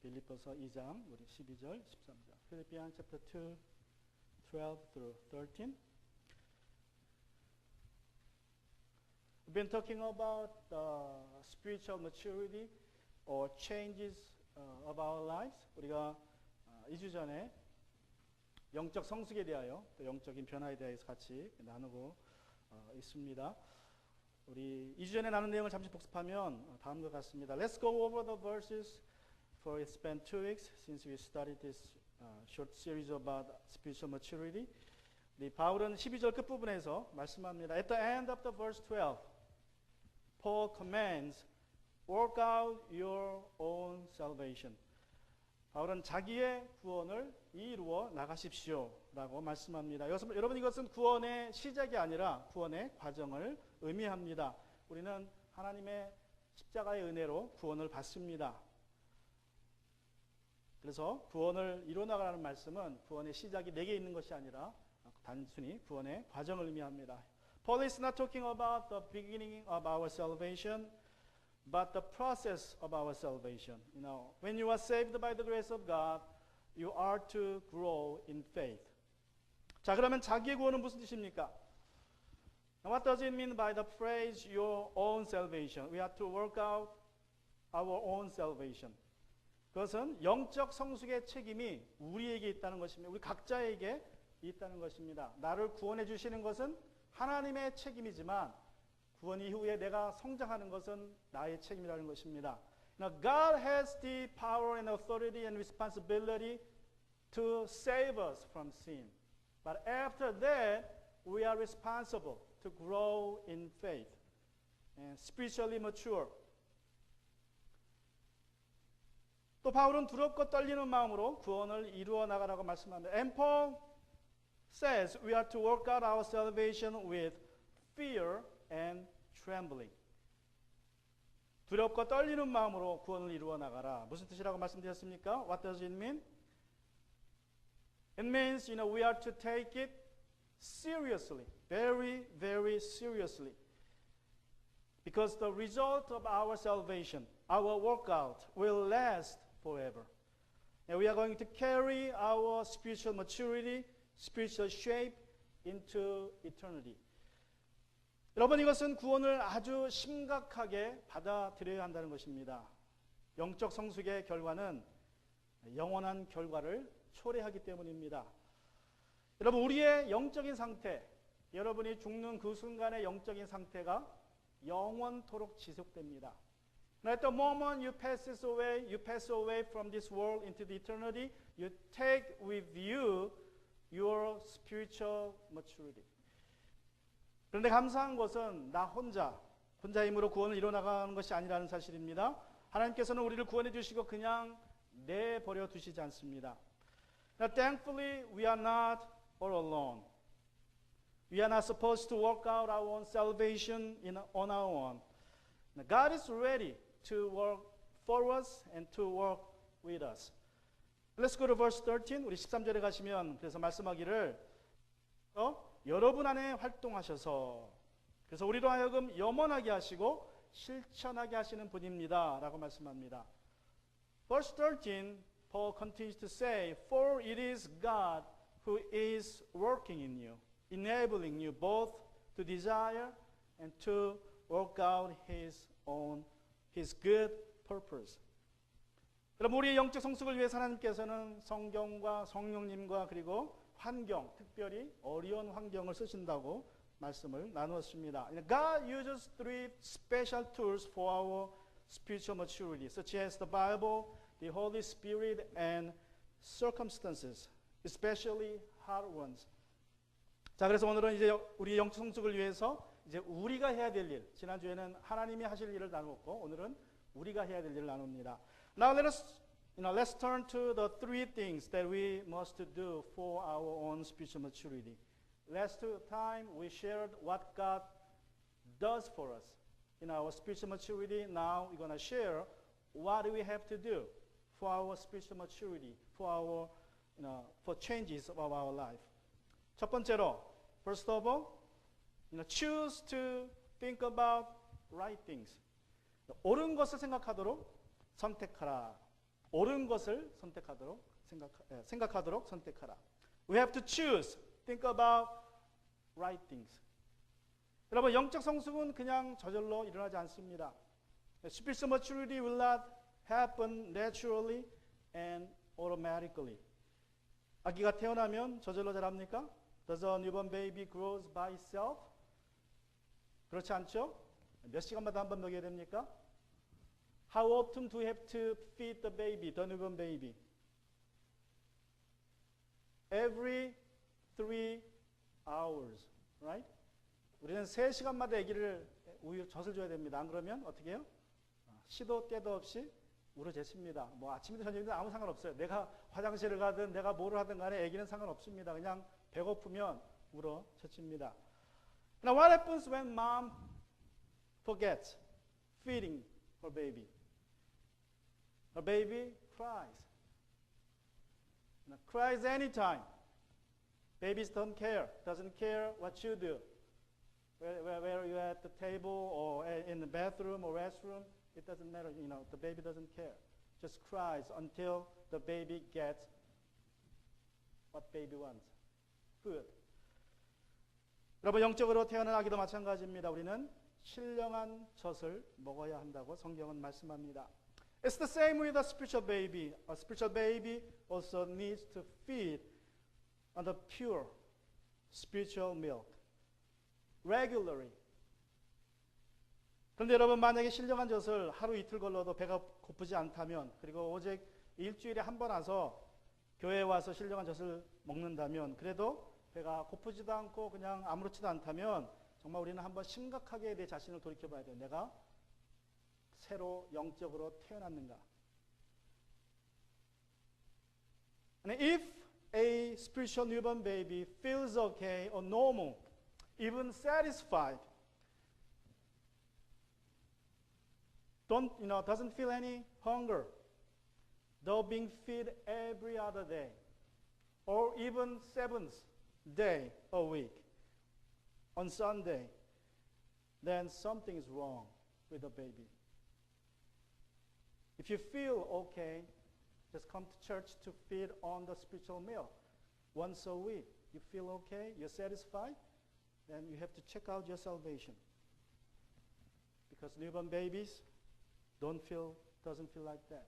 빌립보서 2장 우리 12절, 13절. Philippians chapter 2, 12 through 13. We've been talking about spiritual maturity or changes of our lives. 우리가 2주 전에 영적 성숙에 대하여 또 영적인 변화에 대해서 같이 나누고 있습니다. 우리 2주 전에 나눈 내용을 잠시 복습하면 다음과 같습니다. Let's go over the verses for it's been 2 weeks since we started this short series about spiritual maturity. 우리 바울은 12절 끝부분에서 말씀합니다. At the end of the verse 12, Paul commands, work out your own salvation. 바울은 자기의 구원을 이루어 나가십시오 라고 말씀합니다. 여러분, 이것은 구원의 시작이 아니라 구원의 과정을 의미합니다. 우리는 하나님의 십자가의 은혜로 구원을 받습니다. 그래서 구원을 이루어 나가라는 말씀은 구원의 시작이 내게 있는 것이 아니라 단순히 구원의 과정을 의미합니다. Paul is not talking about the beginning of our salvation, but the process of our salvation. You know, when you are saved by the grace of God, you are to grow in faith. 자, 그러면 자기의 구원은 무슨 뜻입니까? What does it mean by the phrase your own salvation? We have to work out our own salvation. 그것은 영적 성숙의 책임이 우리에게 있다는 것입니다. 우리 각자에게 있다는 것입니다. 나를 구원해 주시는 것은 하나님의 책임이지만 구원 이후에 내가 성장하는 것은 나의 책임이라는 것입니다. Now, God has the power and authority and responsibility to save us from sin. But after that, we are responsible to grow in faith and spiritually mature. 또 바울은 두렵고 떨리는 마음으로 구원을 이루어 나가라고 말씀합니다. And Paul says we are to work out our salvation with fear and trembling. 두렵고 떨리는 마음으로 구원을 이루어 나가라. 무슨 뜻이라고 말씀드렸습니까? What does it mean? It means, we are to take it seriously, very, very seriously. Because the result of our salvation, our workout, will last forever. And we are going to carry our spiritual maturity, spiritual shape into eternity. 여러분, 이것은 구원을 아주 심각하게 받아들여야 한다는 것입니다. 영적 성숙의 결과는 영원한 결과를 초래하기 때문입니다. 여러분, 우리의 영적인 상태, 여러분이 죽는 그 순간의 영적인 상태가 영원토록 지속됩니다. At the moment you pass away from this world into the eternity, you take with you your spiritual maturity. 그런데 감사한 것은 나 혼자 힘으로 구원을 이뤄나가는 것이 아니라는 사실입니다. 하나님께서는 우리를 구원해 주시고 그냥 내버려 두시지 않습니다. Now, thankfully, we are not all alone. We are not supposed to work out our own salvation on our own. Now, God is ready to work for us and to work with us. Let's go to verse 13. 우리 13절에 가시면 그래서 말씀하기를 여러분 안에 활동하셔서 그래서 우리로 하여금 염원하게 하시고 실천하게 하시는 분입니다 라고 말씀합니다. Verse 13, Paul continues to say, For it is God who is working in you, enabling you both to desire and to work out His good purpose. 여러분, 우리의 영적 성숙을 위해서 하나님께서는 성경과 성령님과 그리고 환경, 특별히 어려운 환경을 쓰신다고 말씀을 나누었습니다. God uses three special tools for our spiritual maturity, such as the Bible, the Holy Spirit, and circumstances, especially hard ones. 자, 그래서 오늘은 이제 우리 영적 성숙을 위해서 이제 우리가 해야 될 일, 지난주에는 하나님이 하실 일을 나누었고 오늘은 우리가 해야 될 일을 나눕니다. Now let's turn to the three things that we must do for our own spiritual maturity. Last time we shared what God does for us in our spiritual maturity. Now we're going to share what we have to do for our spiritual maturity, for changes of our life. 첫 번째로, first of all, choose to think about right things. 옳은 것을 생각하도록 선택하라 옳은 것을 생각하도록 선택하라. We have to choose. Think about right things. 여러분, 영적 성숙은 그냥 저절로 일어나지 않습니다. Spiritual maturity will not happen naturally and automatically. 아기가 태어나면 저절로 자랍니까? Does a newborn baby grow by itself? 그렇지 않죠? 몇 시간마다 한 번 먹여야 됩니까? How often do you have to feed the baby, the newborn baby? Every 3 hours, right? 우리는 3시간마다 아기를 우유 젖을 줘야 됩니다. 안 그러면 어떻게 해요? 시도 때도 없이 울어젖습니다. 뭐 아침이든 저녁이든 아무 상관없어요. 내가 화장실을 가든 내가 뭐를 하든 간에 아기는 상관없습니다. 그냥 배고프면 울어젖습니다. Now what happens when mom forgets feeding her baby? Her baby cries. Cries anytime. Babies don't care. Doesn't care what you do. Where you're at the table or in the bathroom or restroom, it doesn't matter. You know, the baby doesn't care. Just cries until the baby gets what baby wants. Food. 여러분, 영적으로 태어난 아기도 마찬가지입니다. 우리는 신령한 젖을 먹어야 한다고 성경은 말씀합니다. It's the same with a spiritual baby. A spiritual baby also needs to feed on the pure spiritual milk regularly. 그런데 여러분, 만약에 신령한 젖을 하루 이틀 걸러도 배가 고프지 않다면, 그리고 오직 일주일에 한 번 와서 교회에 와서 신령한 젖을 먹는다면, 그래도 배가 고프지도 않고 그냥 아무렇지도 않다면, 정말 우리는 한번 심각하게 내 자신을 돌이켜봐야 돼요. 내가 새로 영적으로 태어났는가? And if a spiritual newborn baby feels okay or normal, even satisfied, doesn't feel any hunger, though being fed every other day, or even 7th day a week, on Sunday, then something is wrong with the baby. If you feel okay, just come to church to feed on the spiritual meal once a week. You feel okay, you're satisfied, then you have to check out your salvation. Because newborn babies doesn't feel like that.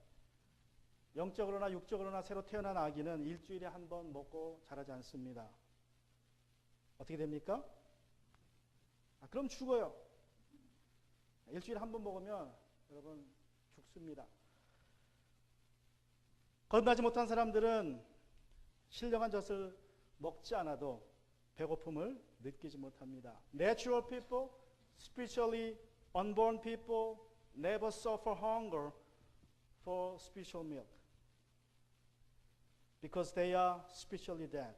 영적으로나 육적으로나 새로 태어난 아기는 일주일에 한 번 먹고 자라지 않습니다. 어떻게 됩니까? 그럼 죽어요. 일주일에 한 번 먹으면 여러분 죽습니다. 거듭나지 못한 사람들은 신령한 젖을 먹지 않아도 배고픔을 느끼지 못합니다. Natural people, spiritually unborn people never suffer hunger for spiritual milk because they are spiritually dead.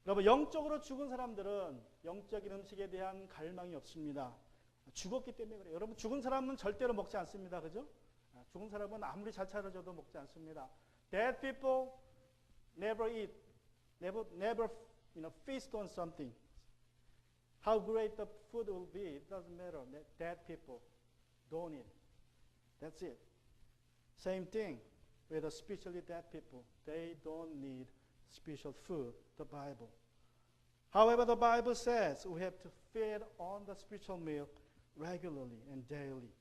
여러분, 영적으로 죽은 사람들은 영적인 음식에 대한 갈망이 없습니다. 죽었기 때문에 그래요. 여러분, 죽은 사람은 절대로 먹지 않습니다. 그죠? 죽은 사람은 아무리 잘 차려줘도 먹지 않습니다. Dead people never eat, never feast on something. How great the food will be, it doesn't matter. Dead people don't eat. That's it. Same thing with the spiritually dead people. They don't need spiritual food, the Bible. However, the Bible says we have to feed on the spiritual milk regularly and daily.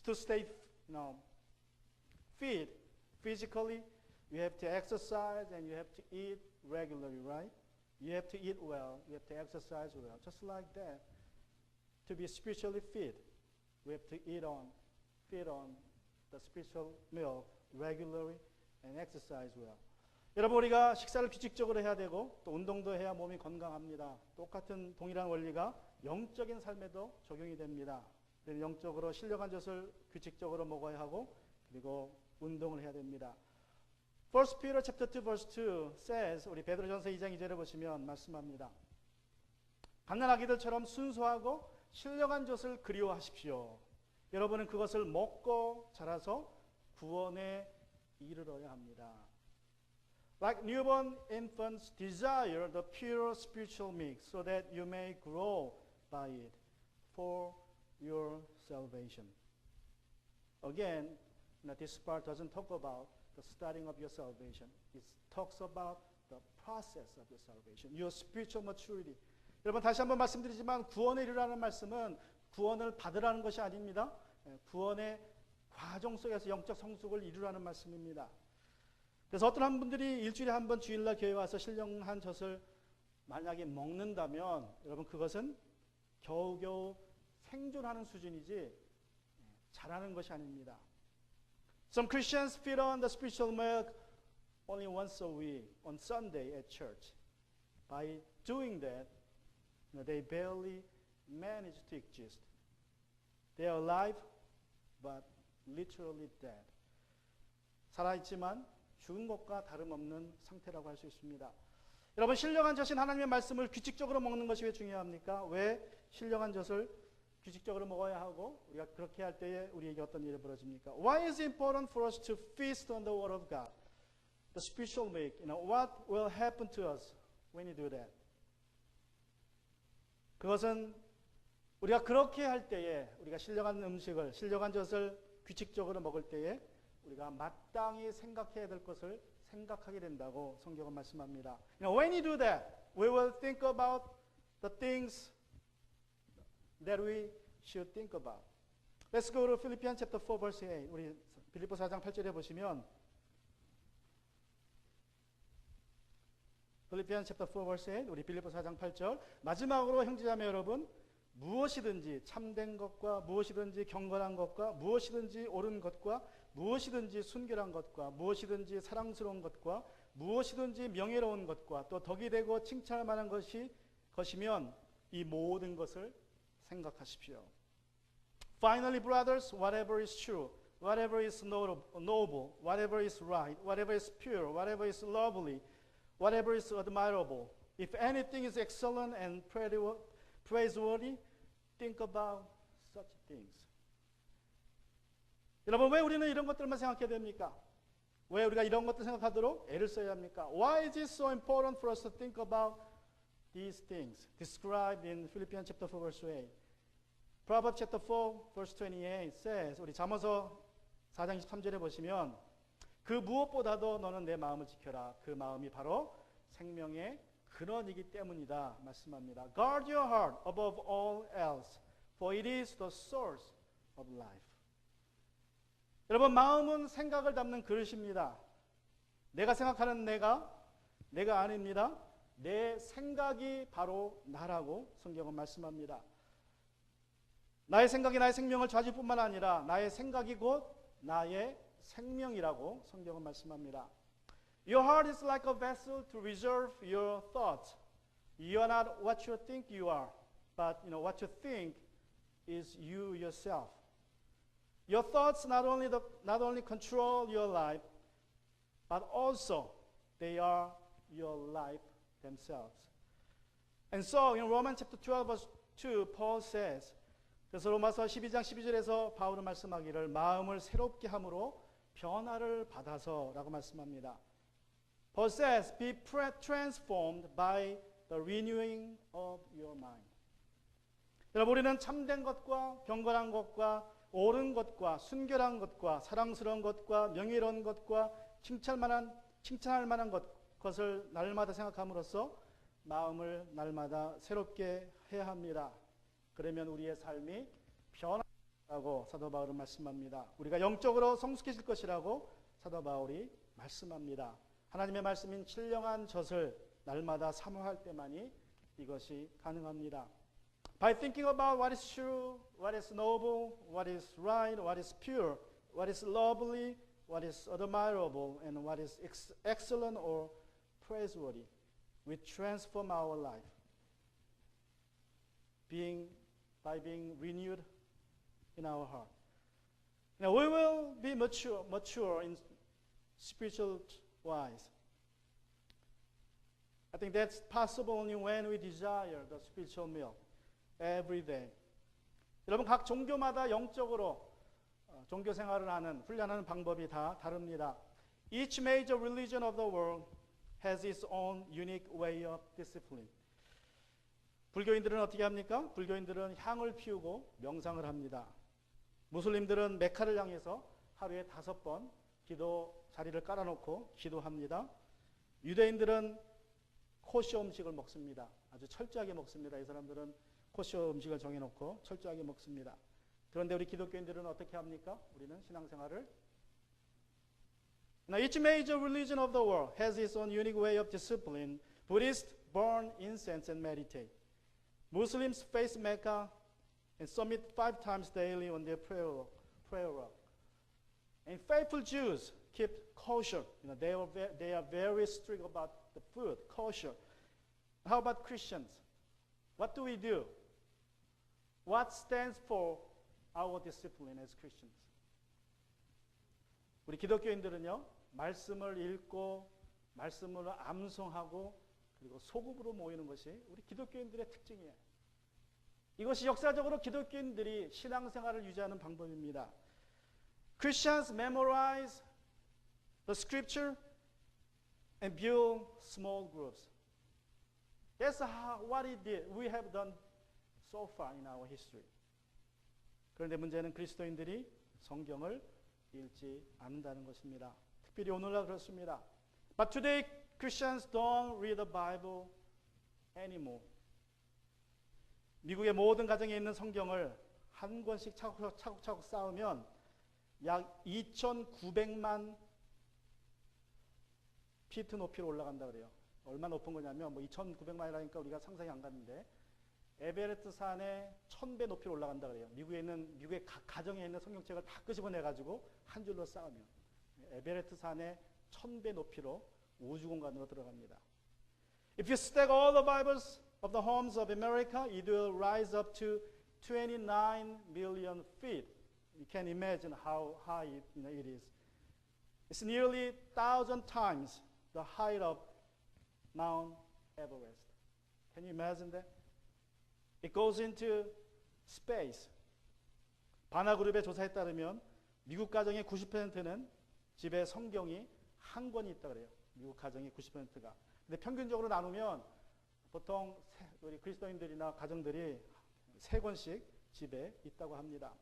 To stay fit physically, you have to exercise and you have to eat regularly, right? You have to eat well, you have to exercise well. Just like that, to be spiritually fit, we have to feed on the spiritual milk regularly and exercise well. 여러분, 우리가 식사를 규칙적으로 해야 되고 또 운동도 해야 몸이 건강합니다. 똑같은 동일한 원리가 영적인 삶에도 적용이 됩니다. 영적으로 신령한 젖을 규칙적으로 먹어야 하고 그리고 운동을 해야 됩니다. 1 Peter chapter 2 verse 2 says, 우리 베드로전서 2장 2절에 보시면 말씀합니다. 갓난아기들처럼 순수하고 신령한 젖을 그리워하십시오. 여러분은 그것을 먹고 자라서 구원에 이르러야 합니다. Like newborn infants desire the pure spiritual milk so that you may grow by it for your salvation. Again, this part doesn't talk about the starting of your salvation. It talks about the process of your salvation, your spiritual maturity. 여러분 다시 한번 말씀드리지만 구원에 이르라는 말씀은 구원을 받으라는 것이 아닙니다. 구원의 과정 속에서 영적 성숙을 이루라는 말씀입니다. 그래서 어떤 분들이 일주일에 한 번 주일날 교회 와서 신령한 젖을 만약에 먹는다면 여러분 그것은 겨우겨우 생존하는 수준이지 잘하는 것이 아닙니다. Some Christians feed on the spiritual milk only once a week on Sunday at church. By doing that, they barely manage to exist. They are alive, but literally dead. 살아있지만 죽은 것과 다름없는 상태라고 할 수 있습니다. 여러분 신령한 젖인 하나님의 말씀을 규칙적으로 먹는 것이 왜 중요합니까? 왜 신령한 젖을 규칙적으로 먹어야 하고 우리가 그렇게 할 때에 우리에게 어떤 일이 벌어집니까? Why is it important for us to feast on the Word of God? The spiritual milk. What will happen to us when you do that? 그것은 우리가 그렇게 할 때에 우리가 신령한 음식을, 신령한 젖을 규칙적으로 먹을 때에 우리가 마땅히 생각해야 될 것을 생각하게 된다고 성경은 말씀합니다. When you do that, we will think about the things that we should think about. Let's go to Philippians chapter 4 verse 8. 우리 빌립보 4장 8절에 보시면 Philippians chapter 4 verse 8. 우리 빌립보 4장 8절. 마지막으로 형제자매 여러분, 무엇이든지 참된 것과 무엇이든지 경건한 것과 무엇이든지 옳은 것과 무엇이든지 순결한 것과 무엇이든지 사랑스러운 것과 무엇이든지 명예로운 것과 또 덕이 되고 칭찬할 만한 것이면 이 모든 것을 생각하십시오. Finally, brothers, whatever is true, whatever is noble, whatever is right, whatever is pure, whatever is lovely, whatever is admirable, if anything is excellent and praiseworthy, think about such things. 여러분 왜 우리는 이런 것들만 생각해야 됩니까? 왜 우리가 이런 것들 생각하도록 애를 써야 합니까? Why is it so important for us to think about these things described in Philippians chapter 4 verse 8? Proverbs chapter 4 verse 28 says, 우리 잠언서 4장 23절에 보시면 그 무엇보다도 너는 내 마음을 지켜라. 그 마음이 바로 생명의 근원이기 때문이다 말씀합니다. Guard your heart above all else, for it is the source of life. 여러분 마음은 생각을 담는 그릇입니다. 내가 생각하는 내가 아닙니다. 내 생각이 바로 나라고 성경은 말씀합니다. 나의 생각이 나의 생명을 좌지뿐만 아니라 나의 생각이 곧 나의 생명이라고 성경은 말씀합니다. Your heart is like a vessel to reserve your thoughts. You are not what you think you are, but what you think is you yourself. Your thoughts not only control your life, but also they are your life themselves. And so in Romans chapter 12 verse 2, Paul says, 그래서 로마서 12장 12절에서 바울은 말씀하기를 마음을 새롭게 함으로 변화를 받아서라고 말씀합니다. Paul says, be transformed by the renewing of your mind. 여러분 우리는 참된 것과 경건한 것과 옳은 것과 순결한 것과 사랑스러운 것과 명예로운 것과 칭찬할 만한 것을 날마다 생각함으로써 마음을 날마다 새롭게 해야 합니다. 그러면 우리의 삶이 변화라고 사도 바울은 말씀합니다. 우리가 영적으로 성숙해질 것이라고 사도 바울이 말씀합니다. 하나님의 말씀인 신령한 젖을 날마다 사모할 때만이 이것이 가능합니다. By thinking about what is true, what is noble, what is right, what is pure, what is lovely, what is admirable, and what is excellent or praiseworthy, we transform our life by being renewed in our heart. Now we will be mature in spiritual wise. I think that's possible only when we desire the spiritual milk every day. 여러분 각 종교마다 영적으로 종교 생활을 하는 훈련하는 방법이 다 다릅니다. Each major religion of the world has its own unique way of discipline. 불교인들은 어떻게 합니까? 불교인들은 향을 피우고 명상을 합니다. 무슬림들은 메카를 향해서 하루에 5번 기도 자리를 깔아놓고 기도합니다. 유대인들은 코시어 음식을 먹습니다. 아주 철저하게 먹습니다. 이 사람들은 코시어 음식을 정해놓고 철저하게 먹습니다. 그런데 우리 기독교인들은 어떻게 합니까? 우리는 신앙생활을 Now, each major religion of the world has its own unique way of discipline. Buddhists burn incense and meditate. Muslims face Mecca and submit 5 times daily on their prayer walk. And faithful Jews keep kosher. They are very strict about the food, kosher. How about Christians? What do we do? What stands for our discipline as Christians? 우리 기독교인들은요, 말씀을 읽고 말씀을 암송하고 그리고 소급으로 모이는 것이 우리 기독교인들의 특징이에요. 이것이 역사적으로 기독교인들이 신앙생활을 유지하는 방법입니다. Christians memorize the scripture and build small groups. That's what we have done so far in our history. 그런데 문제는 그리스도인들이 성경을 읽지 않는다는 것입니다. 특별히 오늘날 그렇습니다. But today Christians don't read the Bible anymore. 미국의 모든 가정에 있는 성경을 한 권씩 차곡차곡 쌓으면 약 2,900만 피트 높이로 올라간다 그래요. 얼마 높은 거냐면 2,900만이라니까 우리가 상상이 안 가는데 에베레스트 산에 1,000배 높이로 올라간다 그래요. 미국의 각 가정에 있는 성경책을 다 끄집어내 가지고 한 줄로 쌓으면 에베레스트 산에 1,000배 높이로 우주 공간으로 들어갑니다. If you stack all the Bibles of the homes of America, it will rise up to 29 million feet. You can imagine how high it is. It's nearly 1,000 times the height of Mount Everest. Can you imagine that? It goes into space. 바나그룹의 조사에 따르면 미국 가정의 90%는 집에 성경이 한 권이 있다 그래요. 미국 가정의 90%가. 근데 평균적으로 나누면 보통 우리 그리스도인들이나 가정들이 3권씩 집에 있다고 합니다.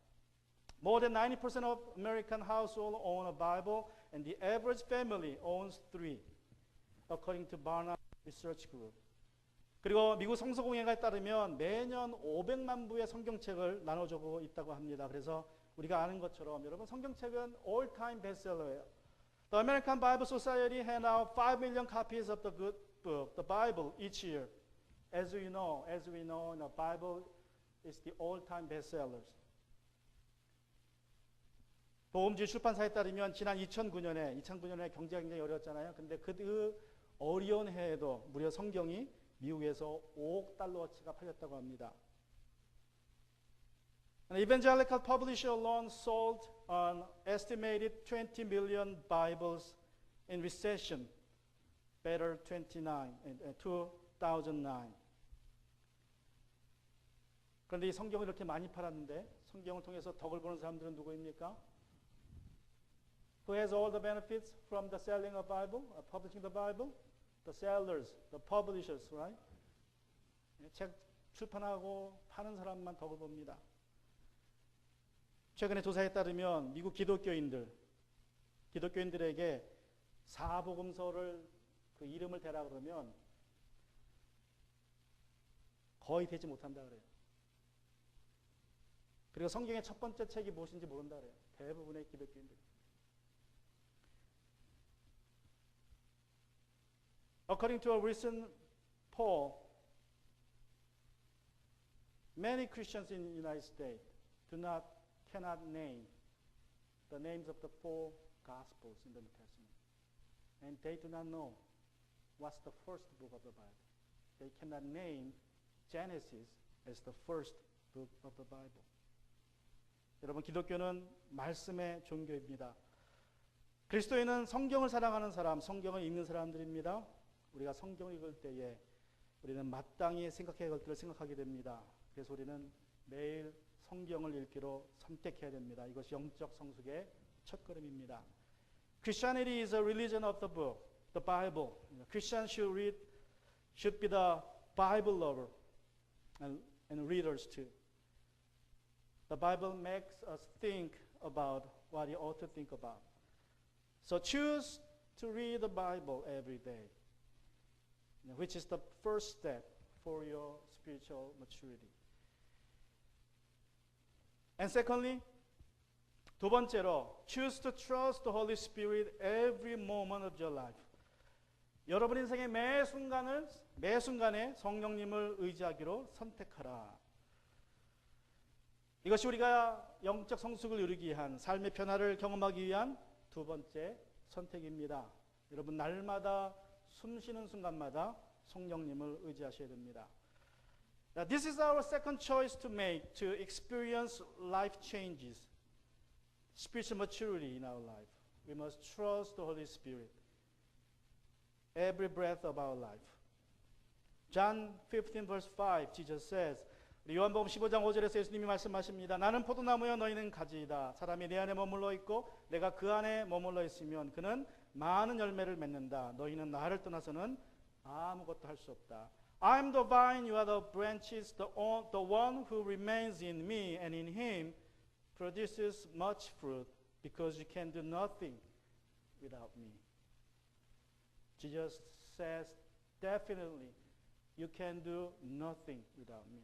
More than 90% of American households own a Bible, and the average family owns 3, according to Barna Research Group. 그리고 미국 성서공회에 따르면 매년 500만 부의 성경책을 나눠주고 있다고 합니다. 그래서 우리가 아는 것처럼 여러분 성경책은 all-time bestseller예요. The American Bible Society hand out 5 million copies of the good book, the Bible, each year. As we know, the Bible is the all-time bestsellers. 보험주의 출판사에 따르면 지난 2009년에 경제가 굉장히 어려웠잖아요. 근데 그 어려운 해에도 무려 성경이 미국에서 5억 달러어치가 팔렸다고 합니다. An evangelical publisher alone sold an estimated 20 million Bibles in recession, better 2009. 그런데 이 성경을 이렇게 많이 팔았는데 성경을 통해서 덕을 보는 사람들은 누구입니까? Who has all the benefits from the selling of Bible, publishing the Bible? The sellers, the publishers, right? 책 출판하고 파는 사람만 덕을 봅니다. 최근에 조사에 따르면 미국 기독교인들에게 사복음서를 그 이름을 대라 그러면 거의 되지 못한다 그래요. 그리고 성경의 첫 번째 책이 무엇인지 모른다 그래요. 대부분의 기독교인들이. According to a recent poll, many Christians in the United States cannot name the names of the 4 Gospels in the New Testament. And they do not know what's the first book of the Bible. They cannot name Genesis as the first book of the Bible. 여러분, 기독교는 말씀의 종교입니다. 그리스도인은 성경을 사랑하는 사람, 성경을 읽는 사람들입니다. 우리가 성경을 읽을 때에 우리는 마땅히 생각해야 할 것들을 생각하게 됩니다. 그래서 우리는 매일 성경을 읽기로 선택해야 됩니다. 이것이 영적 성숙의 첫걸음입니다. Christianity is a religion of the book, the Bible. Christians should be the Bible lover and readers too. the Bible makes us think about what you ought to think about. So choose to read the Bible every day, which is the first step for your spiritual maturity. And secondly, 두 번째로, choose to trust the Holy Spirit every moment of your life. 여러분 인생의 매 순간에 성령님을 의지하기로 선택하라. 이것이 우리가 영적 성숙을 이루기 위한 삶의 변화를 경험하기 위한 두 번째 선택입니다. 여러분 날마다 숨 쉬는 순간마다 성령님을 의지하셔야 됩니다. Now, this is our second choice to make to experience life changes, spiritual maturity in our life. We must trust the Holy Spirit every breath of our life. John 15 verse 5, Jesus says, 요한복음 15장 5절에서 예수님이 말씀하십니다. 나는 포도나무여 너희는 가지이다. 사람이 내 안에 머물러 있고 내가 그 안에 머물러 있으면 그는 많은 열매를 맺는다. 너희는 나를 떠나서는 아무것도 할 수 없다. I am the vine, you are the branches. The one who remains in me and in him produces much fruit because you can do nothing without me. Jesus says definitely you can do nothing without me.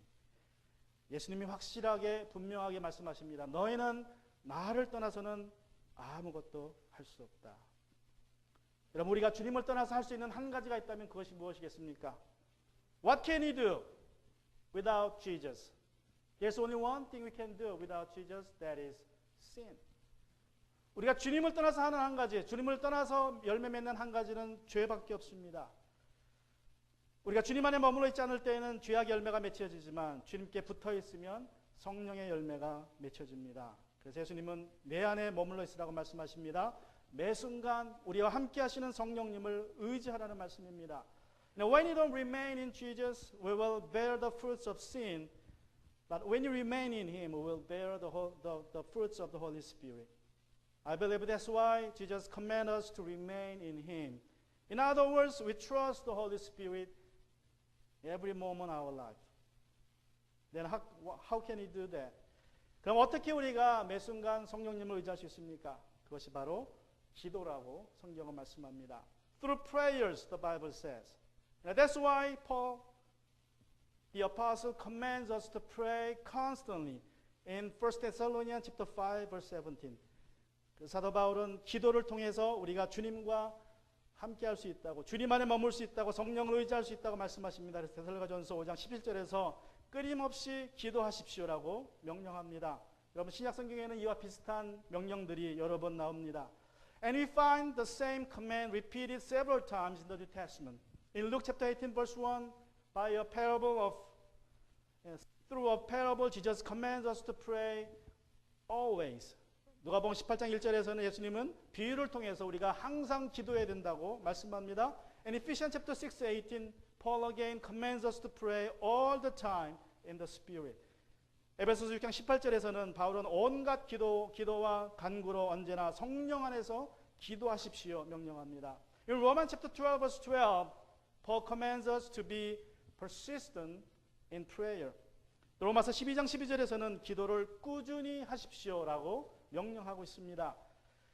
예수님이 확실하게 분명하게 말씀하십니다. 너희는 나를 떠나서는 아무것도 할 수 없다. 여러분 우리가 주님을 떠나서 할 수 있는 한 가지가 있다면 그것이 무엇이겠습니까? What can we do without Jesus? There's only one thing we can do without Jesus, that is sin. 우리가 주님을 떠나서 하는 한 가지, 주님을 떠나서 열매 맺는 한 가지는 죄밖에 없습니다. 우리가 주님 안에 머물러 있지 않을 때에는 죄악의 열매가 맺혀지지만 주님께 붙어 있으면 성령의 열매가 맺혀집니다. 그래서 예수님은 내 안에 머물러 있으라고 말씀하십니다. 매 순간 우리와 함께 하시는 성령님을 의지하라는 말씀입니다. Now when you don't remain in Jesus, we will bear the fruits of sin. But when you remain in Him, we will bear the fruits of the Holy Spirit. I believe that's why Jesus commands us to remain in Him. In other words, we trust the Holy Spirit every moment of our life. Then how can we do that? 그럼 어떻게 우리가 매 순간 성령님을 의지할 수 있습니까? 그것이 바로 기도라고 성경은 말씀합니다. Through prayers, the Bible says. Now that's why Paul, the apostle, commands us to pray constantly in 1 Thessalonians chapter 5, verse 17. 사도 바울은 기도를 통해서 우리가 주님과 함께 할 수 있다고, 주님 안에 머물 수 있다고, 성령을 의지할 수 있다고 말씀하십니다. 그래서 데살로니가전서 5장 11절에서 끊임없이 기도하십시오라고 명령합니다. 여러분 신약 성경에는 이와 비슷한 명령들이 여러 번 나옵니다. And we find the same command repeated several times in the New Testament. In Luke chapter 18 verse 1, by a parable of through a parable Jesus commands us to pray always. 누가복음 18장 1절에서는 예수님은 비유를 통해서 우리가 항상 기도해야 된다고 말씀합니다. And Ephesians chapter 6:18, Paul again commands us to pray all the time in the Spirit. 에베소서 6장 18절에서는 바울은 온갖 기도와 간구로 언제나 성령 안에서 기도하십시오 명령합니다. In Romans chapter 12 verse 12, Paul commands us to be persistent in prayer. 로마서 12장 12절에서는 기도를 꾸준히 하십시오라고 명령하고 있습니다.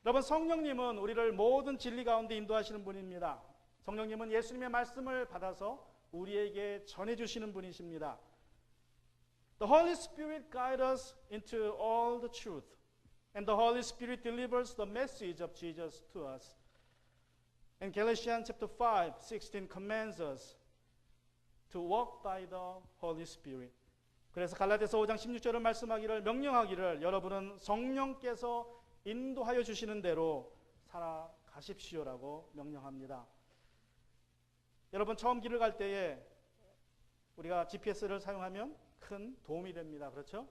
여러분 성령님은 우리를 모든 진리 가운데 인도하시는 분입니다. 성령님은 예수님의 말씀을 받아서 우리에게 전해주시는 분이십니다. The Holy Spirit guides us into all the truth. And the Holy Spirit delivers the message of Jesus to us. And Galatians chapter 5, 16 commands us to walk by the Holy Spirit. 그래서 갈라디아서 5장 16절은 말씀하기를 명령하기를 여러분은 성령께서 인도하여 주시는 대로 살아가십시오라고 명령합니다. 여러분 처음 길을 갈 때에 우리가 GPS를 사용하면 큰 도움이 됩니다. 그렇죠?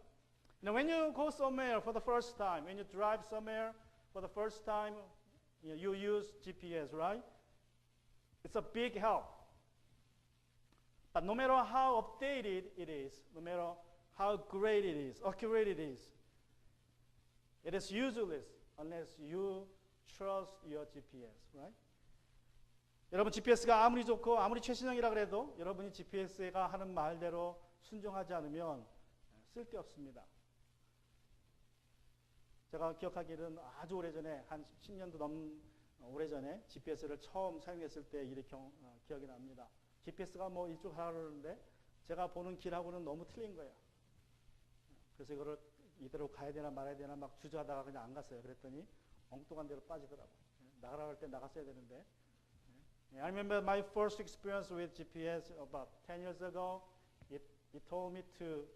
Now when you go somewhere for the first time, when you drive somewhere for the first time, you use GPS, right? It's a big help. But no matter how updated it is, no matter how great it is, accurate it is useless unless you trust your GPS, right? 여러분 GPS가 아무리 좋고 아무리 최신형이라 그래도 여러분이 GPS가 하는 말대로 순종하지 않으면 쓸데없습니다. 제가 기억하기로는 아주 오래전에 한 10년도 넘 오래전에 GPS를 처음 사용했을 때 일이 기억이 납니다. GPS가 뭐 이쪽 하라 그러는데 제가 보는 길하고는 너무 틀린 거예요. 그래서 이거를 이대로 가야 되나 말아야 되나 막 주저하다가 그냥 안 갔어요. 그랬더니 엉뚱한 데로 빠지더라고요. 나가라 할 때 나갔어야 되는데. I remember my first experience with GPS about 10 years ago. It told me to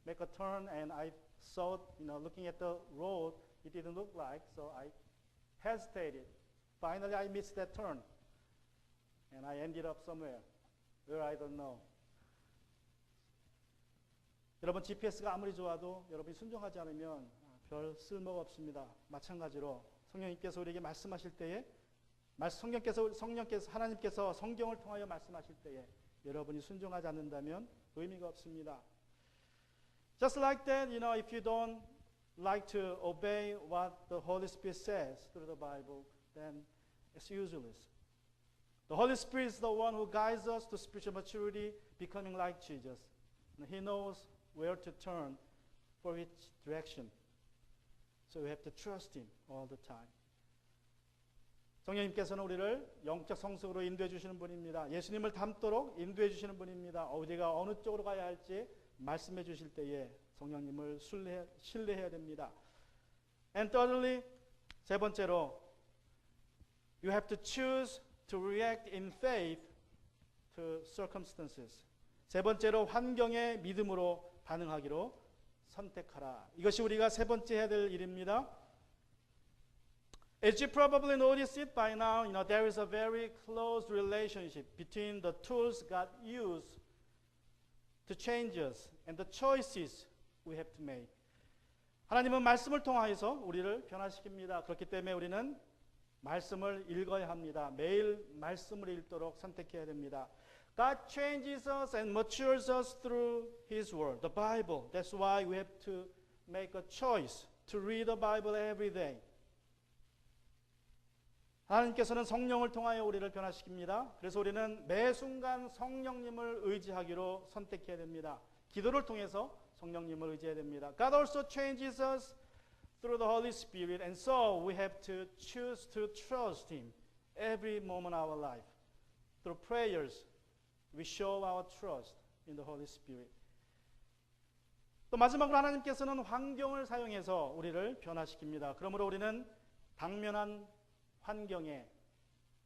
make a turn and I saw, looking at the road, it didn't look like, so I hesitated. Finally, I missed that turn and I ended up somewhere where I don't know. 여러분, GPS가 아무리 좋아도 여러분이 순종하지 않으면 별 쓸모가 없습니다. 마찬가지로 성령님께서 우리에게 말씀하실 때에 하나님께서 성경을 통하여 말씀하실 때에 여러분이 순종하지 않는다면 의미가 없습니다. Just like that, if you don't like to obey what the Holy Spirit says through the Bible, then it's useless. The Holy Spirit is the one who guides us to spiritual maturity, becoming like Jesus. And He knows where to turn for which direction. So we have to trust Him all the time. 성령님께서는 우리를 영적 성숙으로 인도해 주시는 분입니다. 예수님을 닮도록 인도해 주시는 분입니다. 우리가 어느 쪽으로 가야 할지 말씀해 주실 때에 성령님을 신뢰해야 됩니다. And thirdly, 세 번째로, you have to choose to react in faith to circumstances. 세 번째로, 환경에 믿음으로 반응하기로 선택하라. 이것이 우리가 세 번째 해야 될 일입니다. As you probably noticed it by now, there is a very close relationship between the tools God used to change us and the choices we have to make. 하나님은 말씀을 통하여서 우리를 변화시킵니다. 그렇기 때문에 우리는 말씀을 읽어야 합니다. 매일 말씀을 읽도록 선택해야 됩니다. God changes us and matures us through His Word, the Bible. That's why we have to make a choice to read the Bible every day. 하나님께서는 성령을 통하여 우리를 변화시킵니다. 그래서 우리는 매 순간 성령님을 의지하기로 선택해야 됩니다. 기도를 통해서 성령님을 의지해야 됩니다. God also changes us through the Holy Spirit, and so we have to choose to trust Him every moment of our life. Through prayers, we show our trust in the Holy Spirit. 또 마지막으로 하나님께서는 환경을 사용해서 우리를 변화시킵니다. 그러므로 우리는 당면한 환경에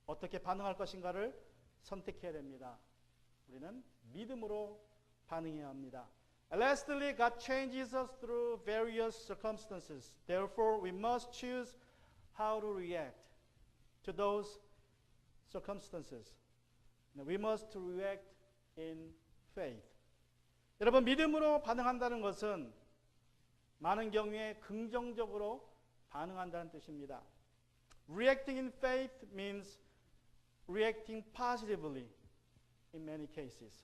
어떻게 반응할 것인가를 선택해야 됩니다. 우리는 믿음으로 반응해야 합니다. And lastly, God changes us through various circumstances. Therefore, we must choose how to react to those circumstances. We must react in faith. 여러분, 믿음으로 반응한다는 것은 많은 경우에 긍정적으로 반응한다는 뜻입니다. Reacting in faith means reacting positively in many cases.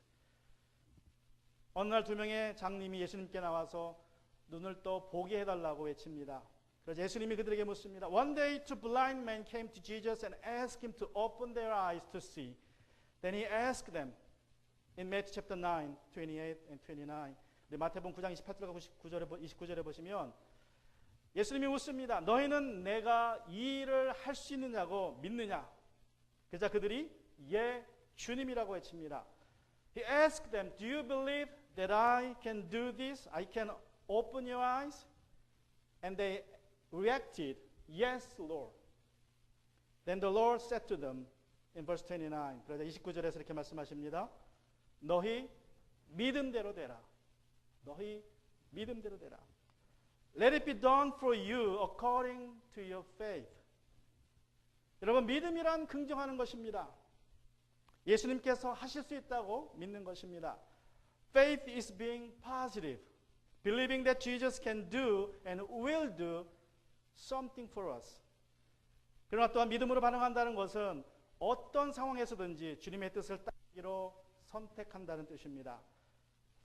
어느 날 두 명의 장님이 예수님께 나와서 눈을 또 보게 해달라고 외칩니다. 그래서 예수님이 그들에게 묻습니다. One day two blind men came to Jesus and asked Him to open their eyes to see. Then He asked them in Matthew chapter 9, 28 and 29. 우리 마태복음 9장 28절과 29절에 보시면 예수님이 묻습니다. 너희는 내가 이 일을 할 수 있느냐고 믿느냐? 그러자 그들이 예, 주님이라고 외칩니다. He asked them, do you believe that I can do this? I can open your eyes? And they reacted, yes, Lord. Then the Lord said to them in verse 29. 그러자 29절에서 이렇게 말씀하십니다. 너희 믿음대로 되라. 너희 믿음대로 되라. Let it be done for you according to your faith. 여러분, 믿음이란 긍정하는 것입니다. 예수님께서 하실 수 있다고 믿는 것입니다. Faith is being positive, believing that Jesus can do and will do something for us. 그러나 또한 믿음으로 반응한다는 것은 어떤 상황에서든지 주님의 뜻을 따르기로 선택한다는 뜻입니다.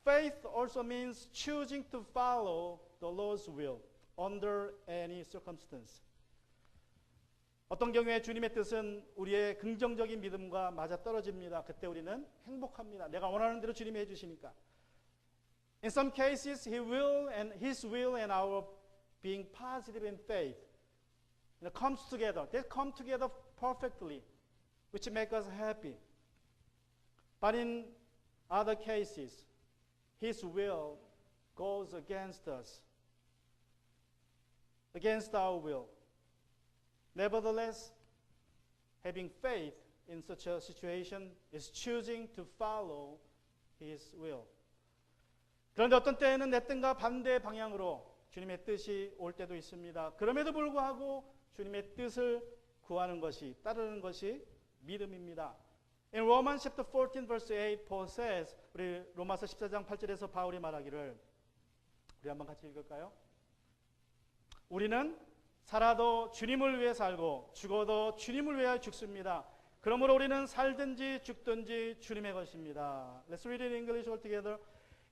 Faith also means choosing to follow the Lord's will under any circumstance. 어떤 경우에 주님의 뜻은 우리의 긍정적인 믿음과 맞아떨어집니다. 그때 우리는 행복합니다. 내가 원하는 대로 주님이 해주시니까. In some cases, His will and our being positive in faith, comes together. They come together perfectly, which make us happy. But in other cases, His will goes against us, against our will. Nevertheless, having faith in such a situation is choosing to follow His will. 그런데 어떤 때에는 내 뜻과 반대 방향으로 주님의 뜻이 올 때도 있습니다. 그럼에도 불구하고 주님의 뜻을 구하는 것이, 따르는 것이 믿음입니다. In Romans chapter 14 verse 8 Paul says, 우리 로마서 14장 8절에서 바울이 말하기를, 우리 한번 같이 읽을까요? 우리는 살아도 주님을 위해 살고 죽어도 주님을 위하여 죽습니다. 그러므로 우리는 살든지 죽든지 주님의 것입니다. Let's read it in English all together.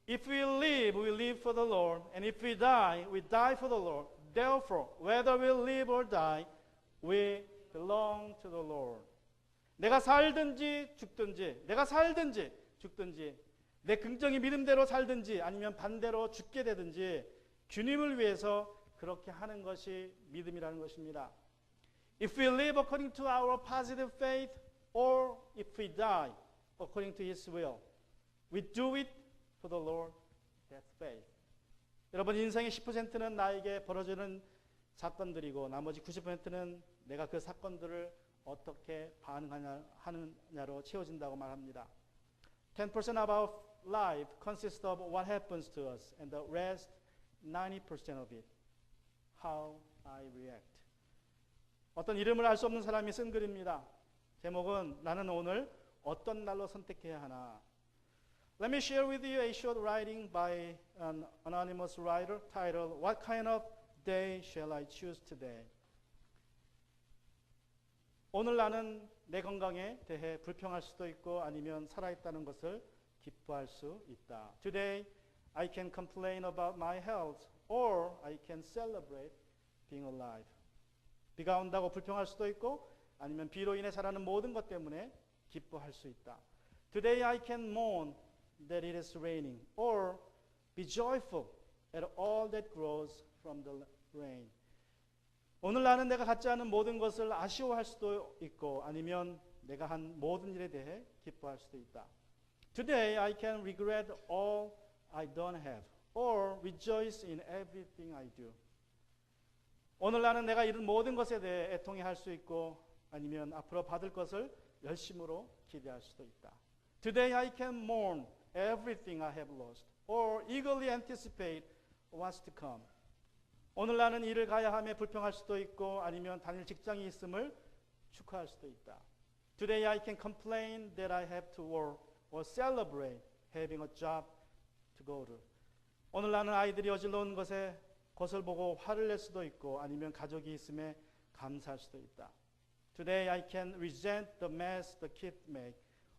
If we live for the Lord, and if we die for the Lord. Therefore, whether we live or die, we belong to the Lord. 내가 살든지 죽든지, 내가 살든지 죽든지, 내 긍정이 믿음대로 살든지 아니면 반대로 죽게 되든지 주님을 위해서 그렇게 하는 것이 믿음이라는 것입니다. If we live according to our positive faith, or if we die according to His will, we do it for the Lord. That's faith. 여러분, 인생의 10%는 나에게 벌어지는 사건들이고 나머지 90%는 내가 그 사건들을 어떻게 반응하느냐로 채워진다고 말합니다. 10% of our life consists of what happens to us, and the rest, 90% of it, how I react. 어떤 이름을 알 수 없는 사람이 쓴 글입니다. 제목은 나는 오늘 어떤 날로 선택해야 하나. Let me share with you a short writing by an anonymous writer titled What kind of day shall I choose today? 오늘 나는 내 건강에 대해 불평할 수도 있고 아니면 살아있다는 것을 기뻐할 수 있다. Today I can complain about my health or I can celebrate being alive. 비가 온다고 불평할 수도 있고 아니면 비로 인해 자라는 모든 것 때문에 기뻐할 수 있다. Today I can mourn that it is raining or be joyful at all that grows from the rain. 오늘 나는 내가 갖지 않은 모든 것을 아쉬워할 수도 있고 아니면 내가 한 모든 일에 대해 기뻐할 수도 있다. Today I can regret all I don't have or rejoice in everything I do. 오늘 나는 내가 이룬 모든 것에 대해 애통해할 수 있고 아니면 앞으로 받을 것을 열심으로 기대할 수도 있다. Today I can mourn everything I have lost or eagerly anticipate what's to come. 오늘 나는 일을 가야 함에 불평할 수도 있고 아니면 다닐 직장이 있음을 축하할 수도 있다. Today I can complain that I have to work or celebrate having a job to go to. 오늘 나는 아이들이 어질러온 것을 보고 화를 낼 수도 있고 아니면 가족이 있음에 감사할 수도 있다. Today I can resent the mess the kids make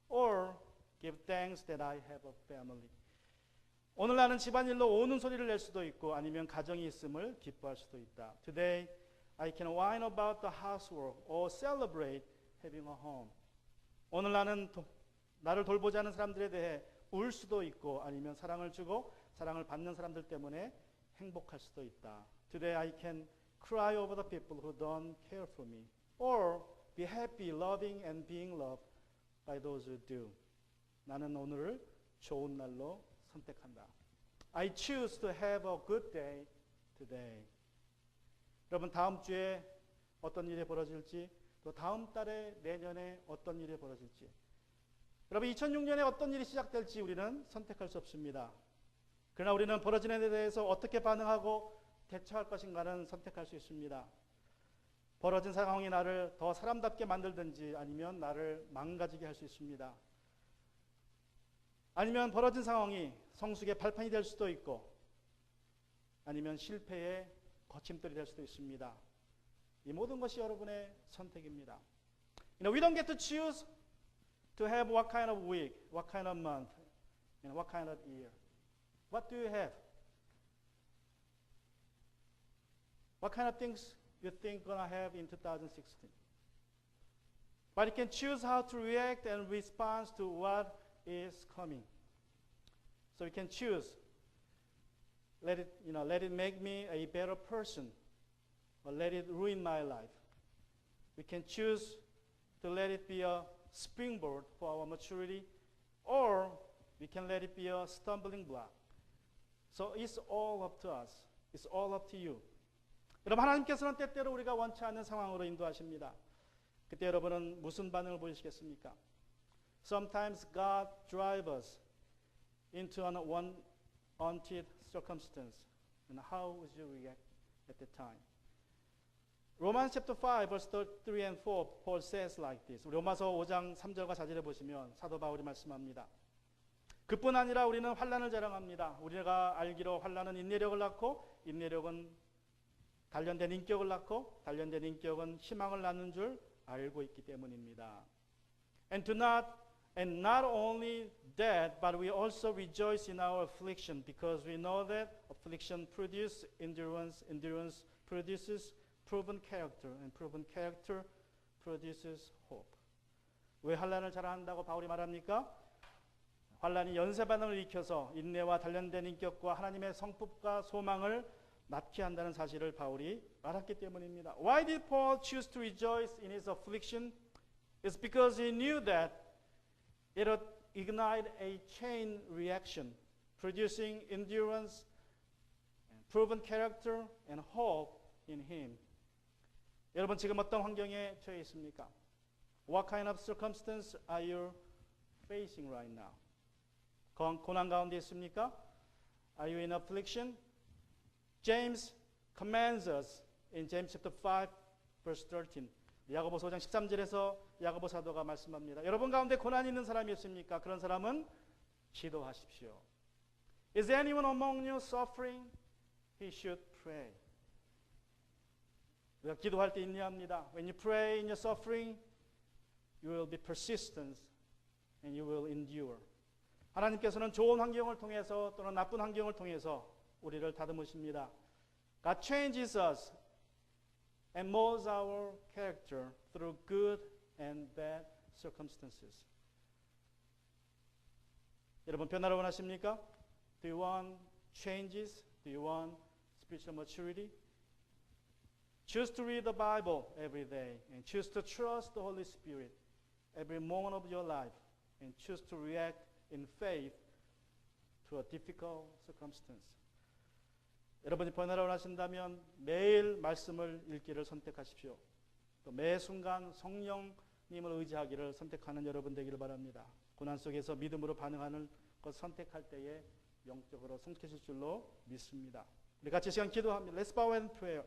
or give thanks that I have a family. 오늘 나는 집안일로 오는 소리를 낼 수도 있고 아니면 가정이 있음을 기뻐할 수도 있다. Today I can whine about the housework or celebrate having a home. 오늘 나는 나를 돌보지 않은 사람들에 대해 울 수도 있고 아니면 사랑을 주고 사랑을 받는 사람들 때문에 행복할 수도 있다. Today I can cry over the people who don't care for me or be happy loving and being loved by those who do. 나는 오늘을 좋은 날로 선택한다. I choose to have a good day today. 여러분, 다음 주에 어떤 일이 벌어질지, 또 다음 달에 내년에 어떤 일이 벌어질지, 여러분 2006년에 어떤 일이 시작될지 우리는 선택할 수 없습니다. 그러나 우리는 벌어지는 데 대해서 어떻게 반응하고 대처할 것인가는 선택할 수 있습니다. 벌어진 상황이 나를 더 사람답게 만들든지 아니면 나를 망가지게 할 수 있습니다. 아니면 벌어진 상황이 성숙의 발판이 될 수도 있고 아니면 실패의 거침돌이 될 수도 있습니다. 이 모든 것이 여러분의 선택입니다. We don't get to choose to have what kind of week, what kind of month, and what kind of year. What do you have? What kind of things you think gonna have in 2016? But you can choose how to react and respond to what is coming. So you can choose let it make me a better person, or let it ruin my life. We can choose to let it be a springboard for our maturity, or we can let it be a stumbling block. So it's all up to us. It's all up to you. 여러분, 하나님께서는 때때로 우리가 원치 않는 상황으로 인도하십니다. 그때 여러분은 무슨 반응을 보이시겠습니까? Sometimes God drives us into an unwanted circumstance. And how would you react at that time? Romans chapter 5 verse 3 and 4 Paul says like this. 우리 로마서 5장 3절과 4절에 보시면 사도 바울이 말씀합니다. 그뿐 아니라 우리는 환난을 자랑합니다. 우리가 알기로 환난은 인내력을 낳고 인내력은 단련된 인격을 낳고 단련된 인격은 희망을 낳는 줄 알고 있기 때문입니다. And not only that, but we also rejoice in our affliction because we know that affliction produces endurance, endurance produces proven character, and proven character produces hope. 왜 환난을 자랑한다고 바울이 말합니까? 환난이 연쇄 반응을 일으켜서 인내와 단련된 인격과 하나님의 성품과 소망을 낳게 한다는 사실을 바울이 알았기 때문입니다. Why did Paul choose to rejoice in his affliction? It's because he knew that it would ignite a chain reaction, producing endurance, and proven character, and hope in him. 여러분 지금 어떤 환경에 처해 있습니까? What kind of circumstance are you facing right now? 고난 가운데 있습니까? Are you in affliction? James commands us in James chapter 5 verse 13. 야고보서 5장 13절에서 야고보 사도가 말씀합니다. 여러분 가운데 고난이 있는 사람이 있습니까? 그런 사람은 기도하십시오. Is anyone among you suffering? He should pray. 우리가 기도할 때 인내합니다. When you pray in your suffering, you will be persistent and you will endure. 하나님께서는 좋은 환경을 통해서 또는 나쁜 환경을 통해서 우리를 다듬으십니다. God changes us and molds our character through good and bad circumstances. 여러분 변화를 원하십니까? Do you want changes? Do you want spiritual maturity? Choose to read the Bible every day and choose to trust the Holy Spirit every moment of your life and choose to react in faith to a difficult circumstance. 여러분이 변화를 원하신다면 매일 말씀을 읽기를 선택하십시오. 또 매 순간 성령님을 의지하기를 선택하는 여러분 되기를 바랍니다. 고난 속에서 믿음으로 반응하는 것 선택할 때에 영적으로 성숙해질 줄로 믿습니다. 우리 같이 시간 기도합니다. Let's bow and pray.